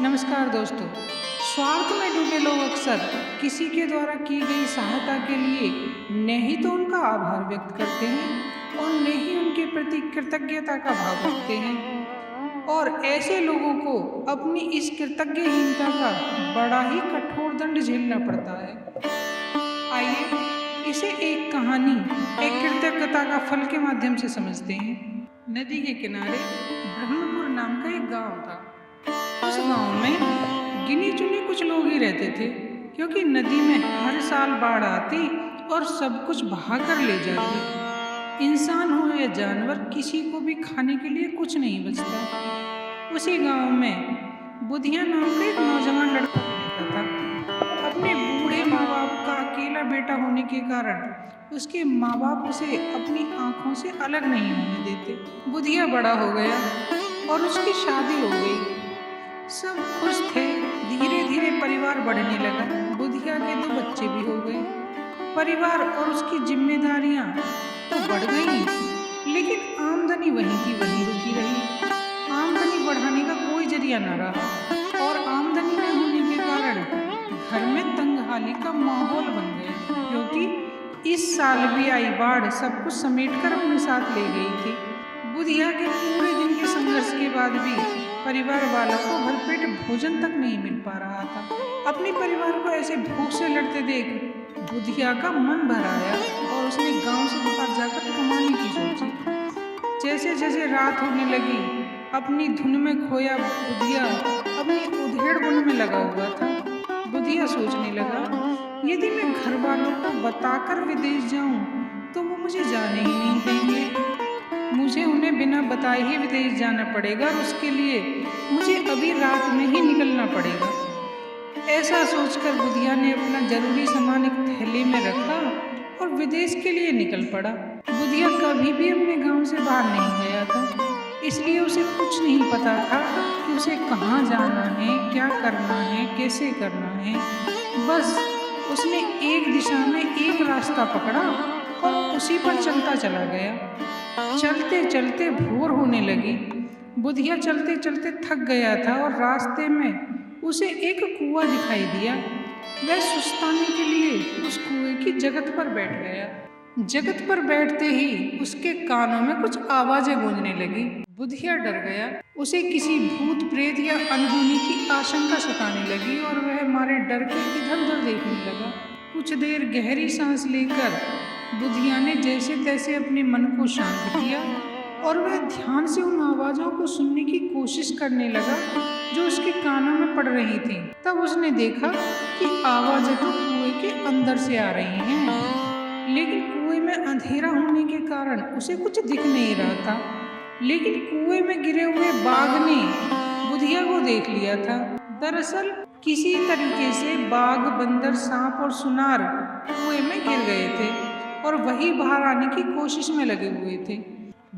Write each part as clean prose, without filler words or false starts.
नमस्कार दोस्तों। स्वार्थ में डूबे लोग अक्सर किसी के द्वारा की गई सहायता के लिए न ही तो उनका आभार व्यक्त करते हैं और न ही उनके प्रति कृतज्ञता का भाव रखते हैं, और ऐसे लोगों को अपनी इस कृतज्ञहीनता का बड़ा ही कठोर दंड झेलना पड़ता है। आइए इसे एक कहानी, एक कृतज्ञता का फल के माध्यम से समझते हैं। नदी के किनारे ब्रह्मपुर नाम का एक गांव था। उस गांव में गिने चुने कुछ लोग ही रहते थे, क्योंकि नदी में हर साल बाढ़ आती और सब कुछ बहा कर ले जाती। इंसान हो या जानवर, किसी को भी खाने के लिए कुछ नहीं बचता। उसी गांव में बुधिया नाम का एक नौजवान लड़का रहता था। अपने बूढ़े माँ बाप का अकेला बेटा होने के कारण उसके माँ बाप उसे अपनी आंखों से अलग नहीं होने देते। बुधिया बड़ा हो गया और उसकी शादी हो गई। सब खुश थे। धीरे धीरे परिवार बढ़ने लगा। बुधिया के 2 बच्चे भी हो गए। परिवार और उसकी जिम्मेदारियां तो बढ़ गई, लेकिन आमदनी वहीं की वहीं रुकी रही। आमदनी बढ़ाने का कोई जरिया न रहा और आमदनी न होने के कारण घर में तंगहाली का माहौल बन गया, क्योंकि इस साल भी आई बाढ़ सब कुछ समेट कर अपने साथ ले गई थी। बुधिया के पूरे दिन के संघर्ष के बाद भी परिवार वालों को भरपेट भोजन तक नहीं मिल पा रहा था। अपने परिवार को ऐसे भूख से लड़ते देख बुधिया का मन भर आया और उसने गांव से बाहर जाकर कमाने की सोची। जैसे जैसे रात होने लगी, अपनी धुन में खोया बुधिया अपनी उधेड़ बुन में लगा हुआ था। बुधिया सोचने लगा, यदि मैं घर वालों को बताकर विदेश जाऊं तो वो मुझे जाने ही नहीं देंगे। मुझे उन्हें बिना बताए ही विदेश जाना पड़ेगा और उसके लिए मुझे अभी रात में ही निकलना पड़ेगा। ऐसा सोचकर बुधिया ने अपना जरूरी सामान एक थैले में रखा और विदेश के लिए निकल पड़ा। बुधिया कभी भी अपने गांव से बाहर नहीं गया था, इसलिए उसे कुछ नहीं पता था कि उसे कहाँ जाना है, क्या करना है, कैसे करना है। बस उसने एक दिशा में एक रास्ता पकड़ा और उसी पर चलता चला गया। चलते चलते भोर होने लगी। बुधिया चलते चलते थक गया था और रास्ते में उसे एक कुआं दिखाई दिया। वह सुस्ताने के लिए उस कुएं की जगत पर बैठ गया। जगत पर बैठते ही उसके कानों में कुछ आवाजें गूंजने लगी। बुधिया डर गया। उसे किसी भूत प्रेत या अनहोनी की आशंका सताने लगी और वह मारे डर के इधर उधर देखने लगा। कुछ देर गहरी सांस लेकर बुधिया ने जैसे तैसे अपने मन को शांत किया और वह ध्यान से उन आवाज़ों को सुनने की कोशिश करने लगा जो उसके कानों में पड़ रही थी। तब उसने देखा कि आवाज़ें तो कुएं के अंदर से आ रही हैं, लेकिन कुएं में अंधेरा होने के कारण उसे कुछ दिख नहीं रहा था। लेकिन कुएं में गिरे हुए बाघ ने बुधिया को देख लिया था। दरअसल किसी तरीके से बाघ, बंदर, सांप और सुनार कुएं में गिर गए थे और वही बाहर आने की कोशिश में लगे हुए थे।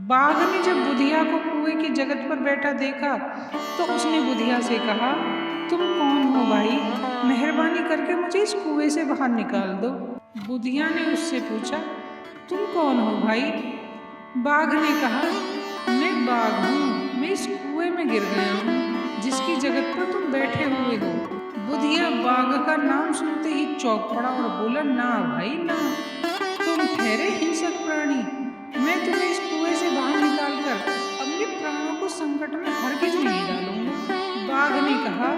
बाघ ने जब बुधिया को कुएं की जगत पर बैठा देखा तो उसने बुधिया से कहा, तुम कौन हो भाई? मेहरबानी करके मुझे इस कुएं से बाहर निकाल दो। बुधिया ने उससे पूछा, तुम कौन हो भाई? बाघ ने कहा, मैं बाघ हूँ, मैं इस कुएं में गिर गया हूँ जिसकी जगत पर तुम बैठे हुए हो। बुधिया बाघ का नाम सुनते ही चौंक पड़ा और बोला, ना भाई ना, तुम ठहरे हिंसक प्राणी। मैं तुम्हें इस कुएं से बाहर निकालकर अपने प्राणों को संकट में हरगिज नहीं डालूंगा। बाघ ने कहा,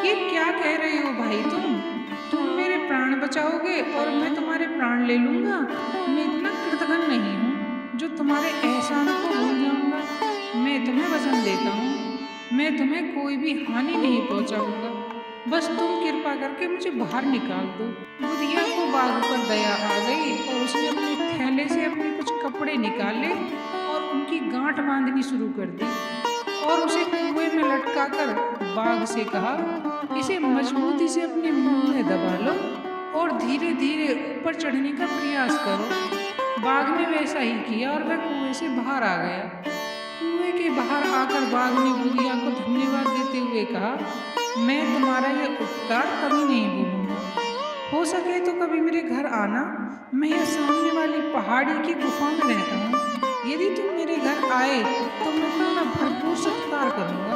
ये क्या कह रहे हो भाई? तुम मेरे प्राण बचाओगे और मैं तुम्हारे प्राण ले लूंगा? मैं इतना कृतघ्न नहीं हूँ जो तुम्हारे एहसानों को भूल जाऊंगा। मैं तुम्हें वचन देता हूँ, मैं तुम्हें कोई भी हानि नहीं पहुँचाऊंगा। बस तुम कृपा करके मुझे बाहर निकाल दो। बुधिया को बाघ पर दया आ गई और उसने अपने थैले से अपने कुछ कपड़े निकाले और उनकी गांठ बांधनी शुरू कर दी और उसे कुएं में लटकाकर बाघ से कहा, इसे मजबूती से अपने मुंह में दबा लो और धीरे धीरे ऊपर चढ़ने का प्रयास करो। बाघ ने वैसा ही किया और वह कुएं से बाहर आ गया। कुएं के बाहर आकर बाघ ने बुधिया को धन्यवाद देते हुए कहा, मैं तुम्हारा यह उपकार कभी नहीं भूलूंगा। हो सके तो कभी मेरे घर आना, मैं यह सामने वाली पहाड़ी की गुफा में रहता हूँ। यदि तुम मेरे घर आए तो मैं तुम्हारा भरपूर सत्कार करूँगा,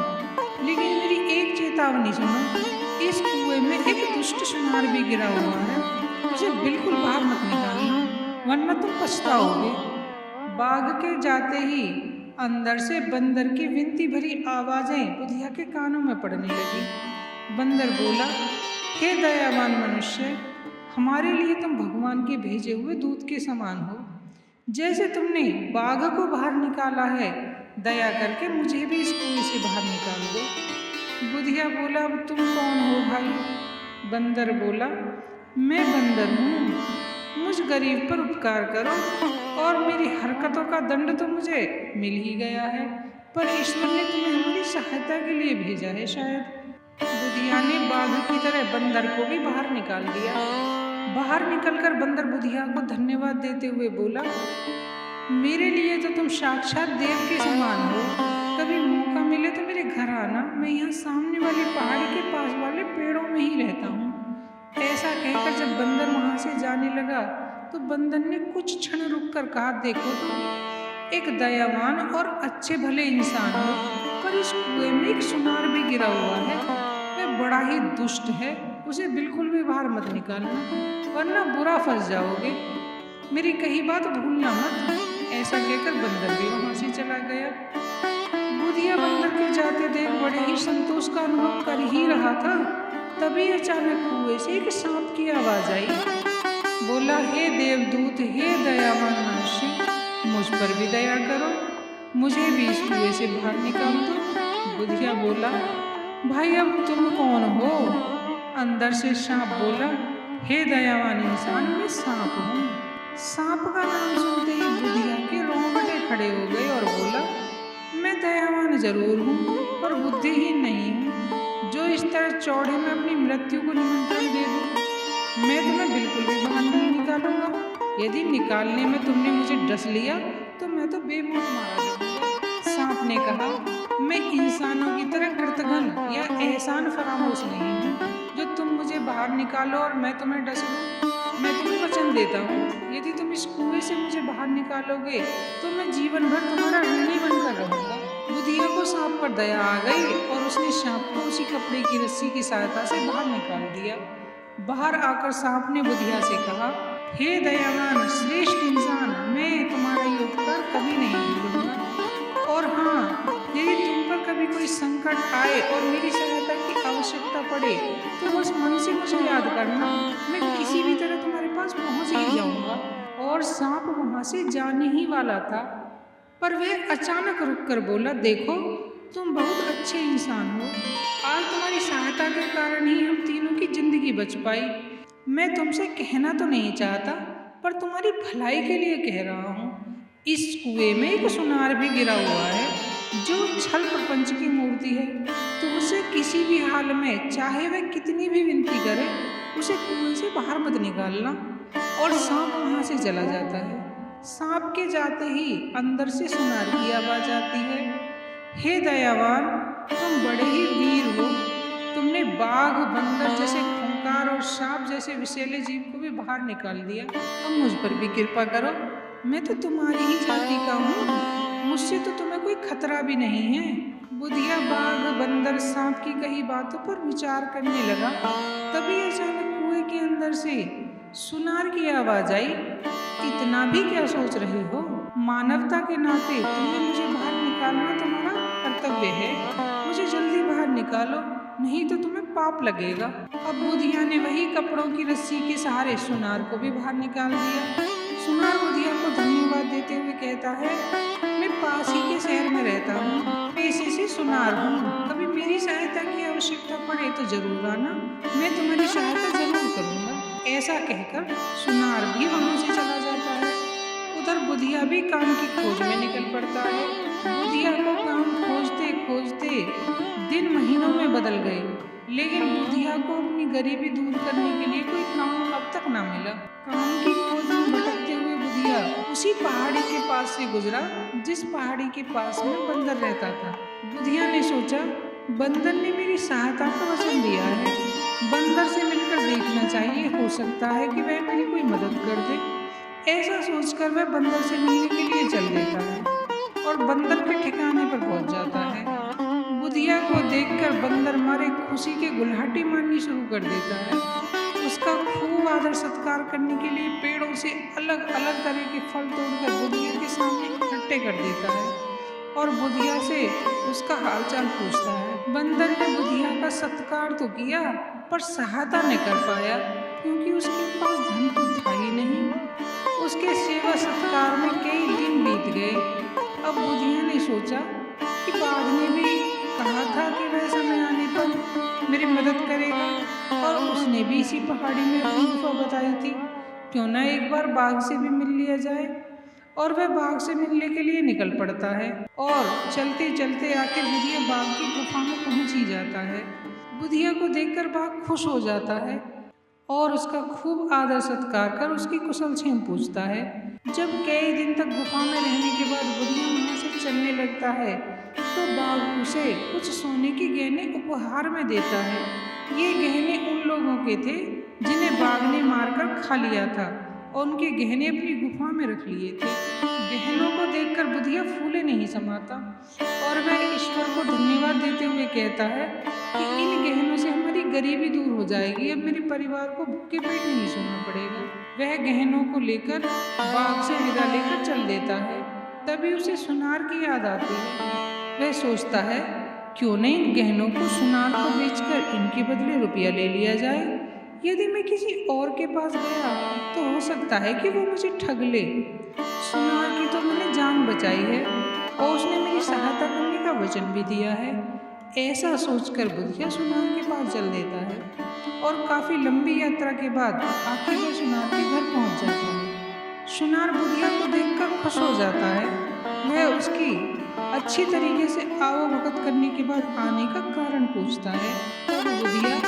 लेकिन मेरी एक चेतावनी सुनो, इस कुएं में एक दुष्ट सुनार भी गिरा हुआ है, उसे बिल्कुल बाहर मत निकालना, वरना तुम पछताओगे। बाघ के जाते ही अंदर से बंदर की विनती भरी आवाजें बुधिया के कानों में पड़ने लगी। बंदर बोला, हे दयावान मनुष्य, हमारे लिए तुम भगवान के भेजे हुए दूत के समान हो। जैसे तुमने बाघ को बाहर निकाला है, दया करके मुझे भी इस कुएं से बाहर निकाल दो। बुधिया बोला, अब तुम कौन हो भाई? बंदर बोला, मैं बंदर हूँ, मुझ गरीब पर उपकार करो, और मेरी हरकतों का दंड तो मुझे मिल ही गया है, पर ईश्वर ने तुम्हें हमारी सहायता के लिए भेजा है शायद। बुधिया ने बाघ की तरह बंदर को भी बाहर निकाल दिया। बाहर निकलकर बंदर बुधिया को धन्यवाद देते हुए बोला, मेरे लिए तो तुम साक्षात देव के समान हो, कभी मौका मिले तो मेरे घर आना, मैं यहाँ सामने वाली पहाड़ी के पास वाले पेड़ों में ही रहता हूँ। ऐसा कहकर जब बंदर वहाँ से जाने लगा तो बंदर ने कुछ क्षण रुककर कहा, देखो तो एक दयावान और अच्छे भले इंसान हो, पर इस कुएं में एक सुनार भी गिरा हुआ है, वह बड़ा ही दुष्ट है, उसे बिल्कुल भी बाहर मत निकालना, वरना बुरा फंस जाओगे, मेरी कही बात भूलना मत। ऐसा कहकर बंदर भी वहाँ से चला गया। बुधिया बंदर के जाते देख बड़े ही संतोष का अनुभव कर ही रहा था, तभी अचानक कुएं से एक सांप की आवाज आई। बोला, हे देवदूत, हे दयावान मनुष्य, मुझ पर भी दया करो, मुझे भी इस कुएं से बाहर निकाल दो। बुधिया बोला, भाई अब तुम कौन हो? अंदर से सांप बोला, हे दयावान इंसान, मैं सांप हूँ। सांप का नाम सुनते ही बुधिया के रोंगटे खड़े हो गए और बोला, मैं दयावान जरूर हूँ, पर बुद्धिहीन नहीं हूँ, जो इस तरह चौड़े में अपनी मृत्यु को निमंत्रण दे दूँ। मैं तुम्हें बिल्कुल भी बाहर नहीं निकालूंगा, यदि निकालने में तुमने मुझे डस लिया तो मैं तो बेमौत मारा जाऊंगा। सांप ने कहा, मैं इंसानों की तरह कृतघ्न या एहसान फरामोश नहीं हूँ, जो तुम मुझे बाहर निकालो और मैं तुम्हें डस लूँ। मैं तुम्हें वचन देता हूँ, यदि तुम इस कुएं से मुझे बाहर निकालोगे तो मैं जीवन भर तुम्हारा ऋणी बनकर रहूंगा। बुधिया को सांप पर दया आ गई और उसने सांप को उसी कपड़े की रस्सी की सहायता से बाहर निकाल दिया। बाहर आकर सांप ने बुधिया से कहा, हे दयावान श्रेष्ठ इंसान, मैं तुम्हारा ये उपकार कभी नहीं भूलूंगा, और हाँ, यदि तुम पर कभी कोई संकट आए और मेरी सहायता की आवश्यकता पड़े तो बस मन से मुझे याद करना, मैं किसी भी तरह तुम्हारे पास पहुंच ही जाऊंगा। और सांप वहां से जाने ही वाला था, पर वह अचानक रुककर बोला, देखो तुम बहुत अच्छे इंसान हो, आज तुम्हारी सहायता के कारण ही हम तीनों की जिंदगी बच पाई। मैं तुमसे कहना तो नहीं चाहता, पर तुम्हारी भलाई के लिए कह रहा हूँ। इस कुएं में एक सुनार भी गिरा हुआ है, जो छल प्रपंच की मूर्ति है। तुम उसे किसी भी हाल में, चाहे वह कितनी भी विनती करे, उसे कुएं से बाहर मत निकालना। और सांप वहां से चला जाता है। सांप के जाते ही अंदर से सुनार की आवाज आती है, हे दयावान, तुम बड़े ही वीर हो, तुमने बाघ, बंदर जैसे खूंखार और सांप जैसे विषैले जीव को भी बाहर निकाल दिया। अब मुझ पर भी कृपा करो, मैं तो तुम्हारी ही जाति का हूँ, मुझसे तो तुम्हें कोई खतरा भी नहीं है। बुधिया बाघ, बंदर, सांप की कही बातों पर विचार करने लगा। तभी अचानक कुएं के अंदर से सुनार की आवाज आई, इतना भी क्या सोच रहे हो? मानवता के नाते तुम्हें मुझे बाहर निकालना तुम्हारा कर्तव्य है, मुझे जल्दी बाहर निकालो, नहीं तो तुम्हें पाप लगेगा। अब बुधिया ने वही कपड़ों की रस्सी के सहारे सुनार को भी बाहर निकाल दिया। सुनार बुधिया को धन्यवाद देते हुए कहता है, मैं पास ही के शहर में रहता हूँ, पेशे से सुनार हूँ, कभी मेरी सहायता की आवश्यकता पड़े तो जरूर आना, मैं तुम्हारी सहायता जरूर करूँगा। ऐसा कहकर सुनार भी वहाँ से चला जाता है। उधर बुधिया भी काम की खोज में निकल पड़ता है। बुधिया को काम खोजते खोजते दिन महीनों में बदल गए, लेकिन बुधिया को अपनी गरीबी दूर करने के लिए कोई काम अब तक ना मिला। काम की खोज में भटकते हुए बुधिया उसी पहाड़ी के पास से गुजरा जिस पहाड़ी के पास में बंदर रहता था। बुधिया ने सोचा, बंदर ने मेरी सहायता का वचन दिया है, बंदर से मिलकर देखना चाहिए, हो सकता है कि वह मेरी कोई मदद कर दे। ऐसा सोचकर वह बंदर से मिलने के लिए चल देता है और बंदर के ठिकाने पर पहुंच जाता है। बुधिया को देखकर बंदर मारे खुशी के गुलाटी मारनी शुरू कर देता है। उसका खूब आदर सत्कार करने के लिए पेड़ों से अलग अलग तरह के फल तोड़कर बुधिया के सामने इकट्ठे कर देता है और बुधिया से उसका हालचाल पूछता है। बंदर ने बुधिया का सत्कार तो किया पर सहायता नहीं कर पाया, क्योंकि उसके पास धन तो था ही नहीं। उसके सेवा सत्कार में कई दिन बीत गए। अब बुधिया ने सोचा कि बाघ ने भी कहा था कि वह समय आने पर मेरी मदद करेगा, और उसने भी इसी पहाड़ी में अपनी गुफा बताई थी। क्यों ना एक बार बाघ से भी मिल लिया जाए। और वह बाघ से मिलने के लिए निकल पड़ता है और चलते चलते आखिर बुधिया बाघ की गुफा में पहुंच ही जाता है। बुधिया को देखकर बाघ खुश हो जाता है और उसका खूब आदर सत्कार कर उसकी कुशल क्षेम पूछता है। जब कई दिन तक गुफा में रहने के बाद बुधिया वहाँ से चलने लगता है तो बाघ उसे कुछ सोने के गहने उपहार में देता है। ये गहने उन लोगों के थे जिन्हें बाघ ने मारकर खा लिया था और उनके गहने अपनी गुफा में रख लिए थे। गहनों को देखकर बुधिया फूले नहीं समाता और वह ईश्वर को धन्यवाद देते हुए कहता है कि इन गहनों से हमारी गरीबी दूर हो जाएगी। अब मेरे परिवार को भूखे पेट नहीं सोना पड़ेगा। वह गहनों को लेकर बाघ से विदा लेकर चल देता है। तभी उसे सुनार की याद आती है। वह सोचता है क्यों नहीं इन गहनों को सुनार को बेचकर इनके बदले रुपया ले लिया जाए। यदि मैं किसी और के पास गया तो हो सकता है कि वो मुझे ठग ले। सुनार की तो मैंने जान बचाई है और उसने मेरी सहायता करने का वचन भी दिया है। ऐसा सोचकर बुधिया सुनार के पास चल देता है और काफी लंबी यात्रा के बाद आखिर वह सुनार के घर पहुंच जाता है। सुनार बुधिया को देखकर खुश हो जाता है। वह उसकी अच्छी तरीके से आवभगत करने के बाद आने का कारण पूछता है। तब बुधिया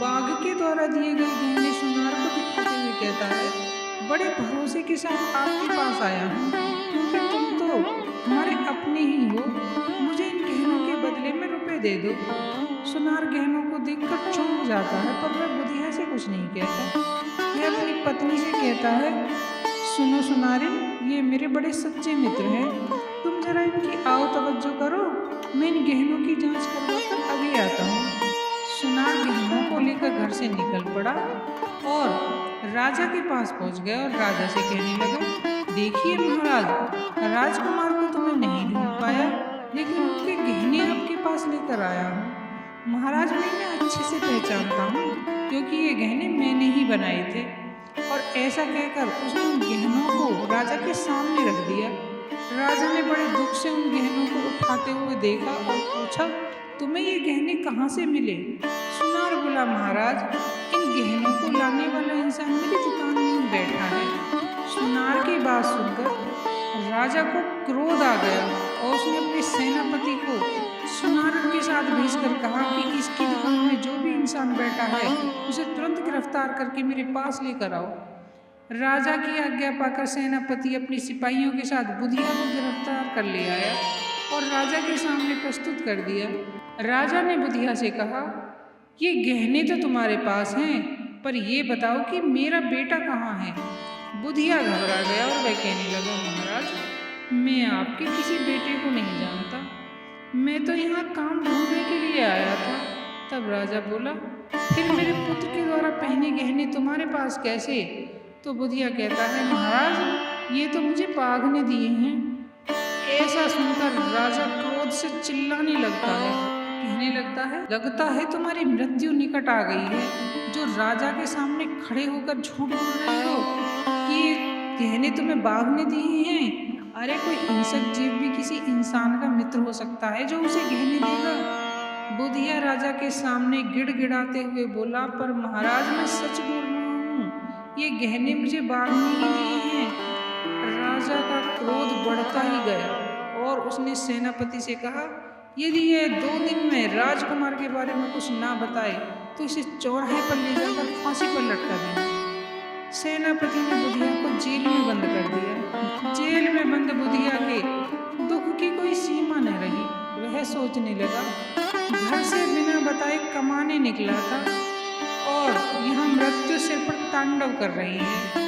बाघ के द्वारा दिए गए गहने सुनार को दिखाते हुए कहता है, बड़े भरोसे के साथ आपके पास आया हूँ, क्योंकि तुम तो हमारे अपने ही हो। मुझे इन गहनों के बदले में रुपए दे दो। सुनार गहनों को देखकर चौंक जाता है, पर वह बुधिया से कुछ नहीं कहता। वह अपनी पत्नी से कहता है, सुनो सुनारिन, ये मेरे बड़े सच्चे मित्र हैं। तुम जरा इनकी आओ तवज्जो करो, मैं इन गहनों की जांच करवा कर अभी आता हूँ। सुनार गहनों को लेकर घर से निकल पड़ा और राजा के पास पहुंच गया और राजा से कहने लगा, देखिए महाराज, राजकुमार को तो मैं नहीं ढूंढ पाया, लेकिन उनके गहने आपके पास लेकर आया हूँ। महाराज, मैं इन्हें अच्छे से पहचानता हूँ, क्योंकि ये गहने मैंने ही बनाए थे। और ऐसा कहकर उसने उन गहनों को राजा के सामने रख दिया। राजा ने बड़े दुख से उन गहनों को उठाते हुए देखा और पूछा, तुम्हें ये गहने कहाँ से मिले? सुनार बोला, महाराज, इन गहनों को लाने वाला इंसान मेरी दुकान में ही बैठा है। सुनार की बात सुनकर राजा को क्रोध आ गया और उसने अपने सेनापति को सुनार के साथ भेजकर कहा कि इसकी दुकान में जो भी इंसान बैठा है उसे तुरंत गिरफ्तार करके मेरे पास लेकर आओ। राजा की आज्ञा पाकर सेनापति अपने सिपाहियों के साथ बुधिया को गिरफ्तार कर ले आया और राजा के सामने प्रस्तुत कर दिया। राजा ने बुधिया से कहा, ये गहने तो तुम्हारे पास हैं, पर ये बताओ कि मेरा बेटा कहाँ है? बुधिया घबरा गया और वह कहने लगा, महाराज, मैं आपके किसी बेटे को नहीं जानता। मैं तो यहाँ काम ढूंढने के लिए आया था। तब राजा बोला, फिर मेरे पुत्र के द्वारा पहने गहने तुम्हारे पास कैसे? तो बुधिया कहता है, महाराज, ये तो मुझे बाघ ने दिए हैं। ऐसा सुनकर राजा क्रोध से चिल्लाने लगता है, कहने लगता है तुम्हारी मृत्यु निकट आ गई है, जो राजा के सामने खड़े होकर झूठ बोल रहे हो कि ये गहने तुम्हें बाघ ने दिए हैं। अरे कोई हिंसक जीव भी किसी इंसान का मित्र हो सकता है जो उसे गहने देगा। बुधिया राजा के सामने गिड़गिड़ाते हुए बोला, पर महाराज, मैं सच बोल रहा हूँ, ये गहने मुझे बाघ ने ही दिए हैं। राजा का क्रोध बढ़ता ही गया और उसने सेनापति से कहा, यदि यह 2 दिन में राजकुमार के बारे में कुछ ना बताए तो इसे चौराहे पर ले जाकर फांसी पर लटका देना। सेनापति ने बुधिया को जेल में बंद कर दिया। जेल में बंद बुधिया के दुख की कोई सीमा न रही। वह सोचने लगा, घर से बिना बताए कमाने निकला था और यहाँ मृत्यु सिर पर तांडव कर रही है।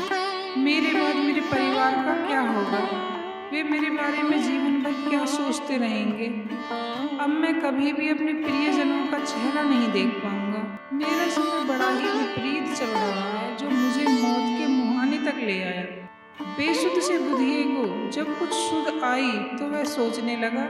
मेरे बाद मेरे परिवार का क्या होगा? वे मेरे बारे में जीवन भर क्या सोचते रहेंगे? अब मैं कभी भी अपने प्रियजनों का चेहरा नहीं देख पाऊंगा। मेरा समय बड़ा ही विपरीत चल रहा है, जो मुझे मौत के मुहाने तक ले आया। बेसुध से बुधिये को जब कुछ सुध आई तो वह सोचने लगा,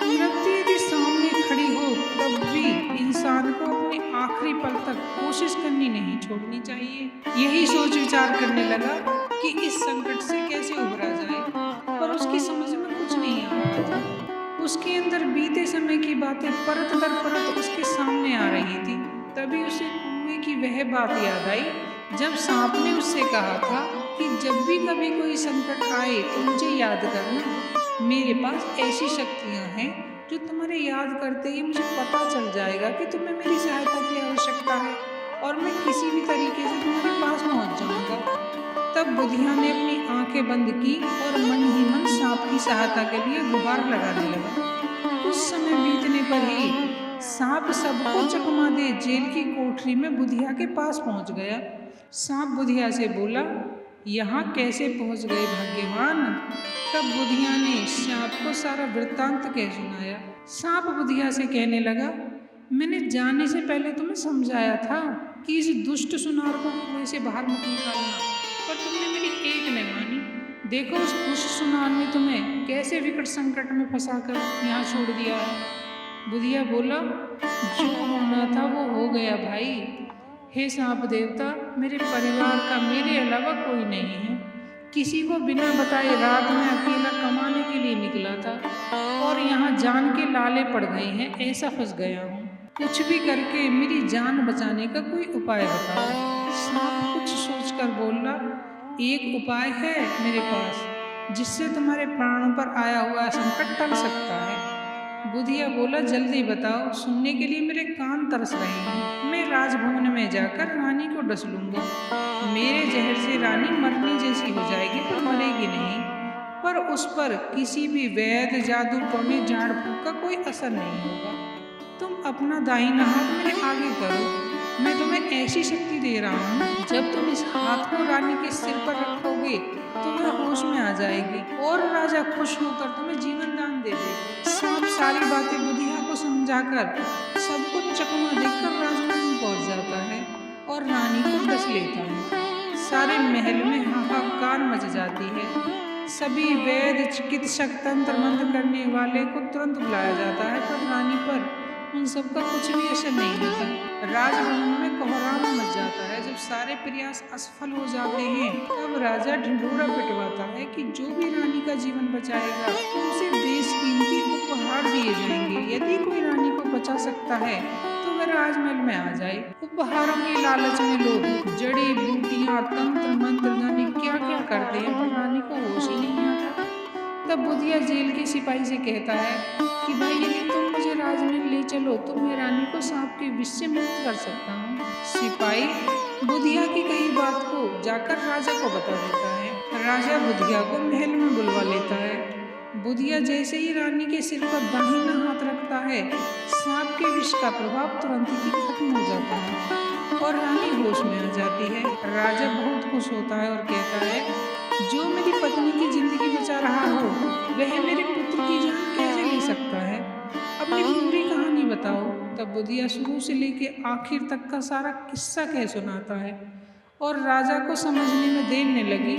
मृत्यु यदि सामने खड़ी हो तब भी इंसान को अपने आखिरी पल तक कोशिश करनी नहीं छोड़नी चाहिए। यही सोच विचार करने लगा कि इस संकट से कैसे उबरा जाए, पर उसकी समझ में कुछ नहीं आ रहा था। उसके अंदर बीते समय की बातें परत दर परत उसके सामने आ रही थी। तभी उसे कुएं की वह बात याद आई जब सांप ने उससे कहा था कि जब भी कभी कोई संकट आए तो मुझे याद करना। मेरे पास ऐसी शक्तियाँ हैं जो तुम्हारे याद करते ही मुझे पता चल जाएगा कि तुम्हें मेरी सहायता की आवश्यकता है और मैं किसी भी तरीके से तुम्हारे पास पहुंच जाऊंगा। तब बुधिया ने अपनी आंखें बंद की और मन ही मन सांप की सहायता के लिए गुहार लगाने लगा। कुछ समय बीतने पर ही सांप सबको चकमा दे जेल की कोठरी में बुधिया के पास पहुंच गया। सांप बुधिया से बोला, यहाँ कैसे पहुंच गए भाग्यवान? तब बुधिया ने सांप को सारा वृत्तांत कह सुनाया। सांप बुधिया से कहने लगा, मैंने जाने से पहले तुम्हें समझाया था कि इस दुष्ट सुनार को कुएं से बाहर मत निकालना, पर तुमने मेरी एक नहीं मानी। देखो उस दुष्ट सुनार ने तुम्हें कैसे विकट संकट में फंसाकर यहाँ छोड़ दिया है। बुधिया बोला, जो होना था वो हो गया भाई। हे सांप देवता, मेरे परिवार का मेरे अलावा कोई नहीं है। किसी को बिना बताए रात में अकेला कमाने के लिए निकला था और यहाँ जान के लाले पड़ गए हैं, ऐसा फंस गया हूँ। कुछ भी करके मेरी जान बचाने का कोई उपाय बताओ। सांप कुछ सोचकर बोला, एक उपाय है मेरे पास जिससे तुम्हारे प्राणों पर आया हुआ संकट टल सकता है। बुधिया बोला, जल्दी बताओ, सुनने के लिए मेरे कान तरस रहे हैं। मैं राजभवन में जाकर रानी को डस लूंगा। मेरे जहर से रानी मरने जैसी हो जाएगी पर मरेगी नहीं, पर उस पर किसी भी वैद्य जादू टोने झाड़ फूक का कोई असर नहीं होगा। तुम अपना दाहिना हाथ मेरे आगे करो, मैं तुम्हें ऐसी शक्ति दे रहा हूँ, जब तुम इस हाथ को रानी के सिर पर रखोगे तो वह होश में आ जाएगी और राजा खुश होकर तुम्हें जीवन दान दे देगा। सांप सारी बातें बुधिया को समझाकर सब कुछ चकमा देखकर राजमहल में पहुंच जाता है और रानी को डस लेता है। सारे महल में हाहाकार मच जाती है। सभी वैद्य, चिकित्सक, तंत्र मंत्र करने वाले को तुरंत बुलाया जाता है, पर रानी पर उन सबका कुछ भी असर नहीं होता। राजभवन में कोहराम मच जाता है। जब सारे प्रयास असफल हो जाते हैं तब राजा ढिंढोरा पिटवाता है कि जो भी रानी का जीवन बचाएगा तो उसे बेशकीमती उपहार दिए जाएंगे। यदि कोई रानी को बचा सकता है तो वह राजमहल में आ जाए। उपहारों के लालच में लोग जड़ी बूटियां, तंत्र मंत्र जाने क्या क्या करते हैं, पर रानी को होश ही नहीं आता। तब बुधिया जेल के सिपाही से कहता है कि भाई यदि तुम मुझे राजमहल ले चलो तो मैं रानी को सांप के विष से मुक्त कर सकता हूँ। सिपाही बुधिया की कही बात को जाकर राजा को बता देता है। राजा बुधिया को महल में बुलवा लेता है। बुधिया जैसे ही रानी के सिर पर दाहिना हाथ रखता है, सांप के विष का प्रभाव तुरंत ही खत्म हो जाता है और रानी होश में आ जाती है। राजा बहुत खुश होता है और कहता है, जो मेरी पत्नी की जिंदगी बचा रहा हो वह मेरे पुत्र की जान कैसे ले सकता है? अपनी पूरी कहानी बताओ। तब बुधिया शुरू से लेके आखिर तक का सारा किस्सा कह सुनाता है और राजा को समझने में देर नहीं लगी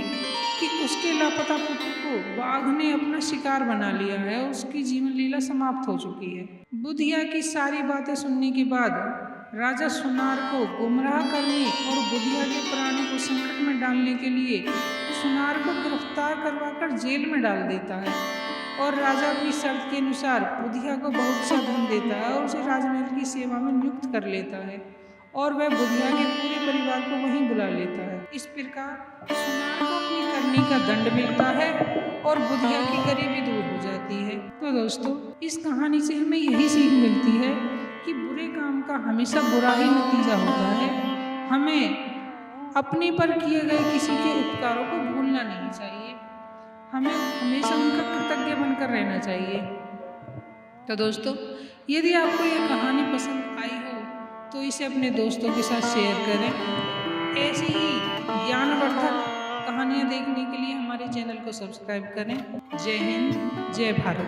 कि उसके लापता पुत्र को बाघ ने अपना शिकार बना लिया है और उसकी जीवन लीला समाप्त हो चुकी है। बुधिया की सारी बातें सुनने के बाद राजा सुनार को गुमराह करने और बुधिया के प्राणों को संकट में डालने के लिए सुनार को गिरफ्तार करवाकर जेल में डाल देता है और राजा अपनी शर्त के अनुसार बुधिया को बहुत सा धन देता है और उसे राजमहल की सेवा में नियुक्त कर लेता है और वह बुधिया के पूरे परिवार को वहीं बुला लेता है। इस प्रकार सुनार को अपनी करनी का दंड मिलता है और बुधिया की गरीबी दूर हो जाती है। तो दोस्तों, इस कहानी से हमें यही सीख मिलती है कि बुरे काम का हमेशा बुरा ही नतीजा होता है। हमें अपने पर किए गए किसी के उपकारों को भूलना नहीं चाहिए। हमें हमेशा उनका कृतज्ञ बनकर रहना चाहिए। तो दोस्तों, यदि आपको यह कहानी पसंद आई हो तो इसे अपने दोस्तों के साथ शेयर करें। ऐसी ही ज्ञानवर्धक कहानियाँ देखने के लिए हमारे चैनल को सब्सक्राइब करें। जय हिंद, जय भारत।